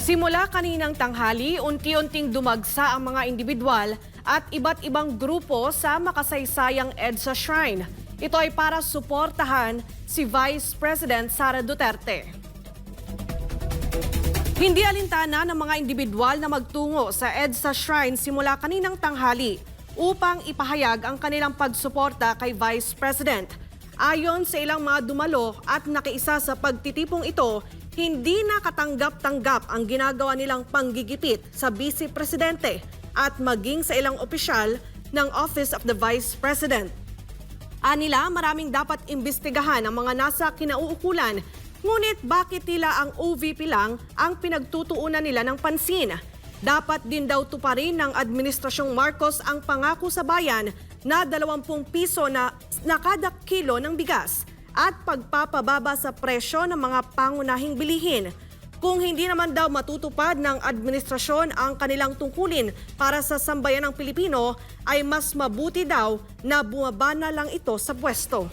Simula kaninang tanghali, unti-unting dumagsa ang mga individual at iba't ibang grupo sa makasaysayang EDSA Shrine. Ito ay para suportahan si Vice President Sara Duterte. Hindi alintana ng mga individual na magtungo sa EDSA Shrine simula kaninang tanghali upang ipahayag ang kanilang pagsuporta kay Vice President. Ayon sa ilang mga dumalo at nakiisa sa pagtitipong ito, hindi nakatanggap-tanggap ang ginagawa nilang panggigipit sa Vice Presidente at maging sa ilang opisyal ng Office of the Vice President. Anila, maraming dapat imbestigahan ang mga nasa kinauukulan, ngunit bakit tila ang OVP lang ang pinagtutuunan nila ng pansin? Dapat din daw tuparin ng Administrasyong Marcos ang pangako sa bayan na 20 piso na kada kilo ng bigas at pagpapababa sa presyo ng mga pangunahing bilihin. Kung hindi naman daw matutupad ng administrasyon ang kanilang tungkulin para sa sambayan ng Pilipino, ay mas mabuti daw na bumaba na lang ito sa pwesto.